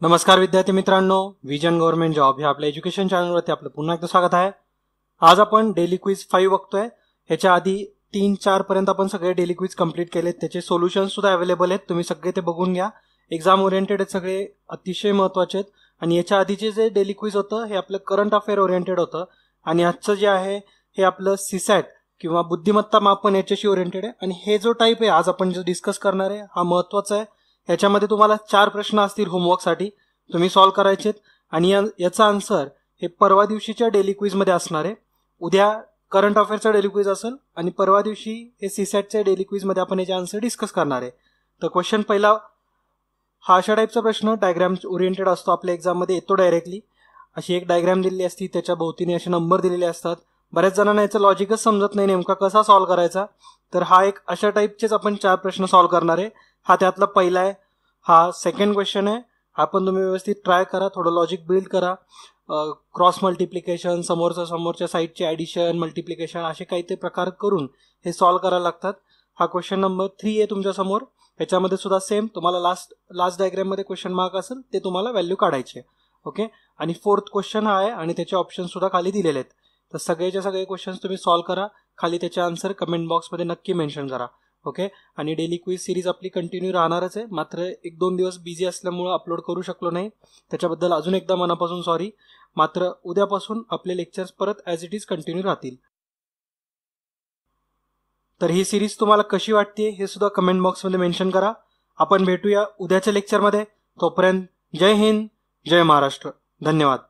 नमस्कार विद्यार्थी मित्रांनो, विजन गव्हर्नमेंट जॉब हे आपल्या एज्युकेशन चॅनलवरती आपलं पुन्हा एकदा स्वागत आहे। आज आपण डेली क्विज 5 बघतोय। ह्याच्या आधी 3-4 पर्यंत आपण सगळे डेली क्विज कंप्लीट केलेत, त्याचे सोल्युशन्स सुद्धा अवेलेबल आहेत, तुम्ही सगळे ते बघून घ्या। एक्झाम ओरिएंटेड आहेत, सगळे अतिशय महत्त्वाचे आहेत। आणि याच्या आधीचे जे डेली क्विज होतं हे आपलं करंट अफेअर ओरिएंटेड होतं आणि आजचं जे आहे हे आपलं सीसॅट किंवा बुद्धिमत्ता मापन याच्याशी ओरिएंटेड आहे। आणि हे जो टाईप आहे आज आपण जो डिस्कस करणार आहे हा महत्त्वाचा आहे। याच्यामध्ये तुम्हाला 4 प्रश्न असतील होमवर्कसाठी, तुम्ही सॉल्व्ह करायचेत आणि याचा आन्सर हे परवा दिवशीच्या डेली क्विज मध्ये असणार आहे। उद्या करंट अफेअरचा डेली क्विज असेल आणि परवा दिवशी हे सीसॅटच्या डेली क्विज मध्ये आपण याचे आन्सर डिस्कस करणार आहे। तर क्वेश्चन पहिला हा अशा टाईपचा प्रश्न डायग्राम ओरिएंटेड असतो, आपल्या एक्झाम मध्ये येतो डायरेक्टली। अशी एक डायग्राम दिलेली असती, त्याच्या भोवतीने असे नंबर दिलेले असतात। बऱ्याच जणांना याचं लॉजिकच समजत नाही नेमका कसा सॉल्व्ह करायचा, तर हा एक अशा टाईपचेच आपण 4 प्रश्न सॉल्व्ह करणार आहे। हा त्यातला पहिला आहे, हा सेकंड क्वेश्चन आहे। आपण तुम्ही व्यवस्थित ट्राय करा, थोडं लॉजिक बिल्ड करा। क्रॉस मल्टिप्लिकेशन, समोरच्या साईडचे ॲडिशन, मल्टिप्लिकेशन असे काही ते प्रकार करून हे सॉल्व्ह करायला लागतात। हा क्वेश्चन नंबर 3 आहे तुमच्या समोर। याच्यामध्ये सुद्धा सेम तुम्हाला लास्ट डायग्राम मध्ये क्वेश्चन मार्क असेल ते तुम्हाला व्हॅल्यू काढायचे। ओके, आणि फोर्थ क्वेश्चन हा आहे आणि त्याचे ऑप्शन सुद्धा खाली दिलेले आहेत। तर सगळेचे सगळे क्वेश्चन्स तुम्ही सॉल्व्ह करा, खाली त्याचे आन्सर कमेंट बॉक्समध्ये नक्की मेन्शन करा। ओके, आणि डेली क्विज सिरीज आपली कंटिन्यू राहणारच आहे, मात्र 1-2 दिवस बिझी असल्यामुळे अपलोड करू शकलो नाही, त्याच्याबद्दल अजून एकदा मनापासून सॉरी। मात्र उद्यापासून आपले लेक्चर्स परत ॲज इट इज कंटिन्यू राहतील। तर ही सिरीज तुम्हाला कशी वाटते हे सुद्धा कमेंट बॉक्समध्ये मेन्शन करा। आपण भेटूया उद्याच्या लेक्चरमध्ये, तोपर्यंत जय हिंद, जय महाराष्ट्र, धन्यवाद।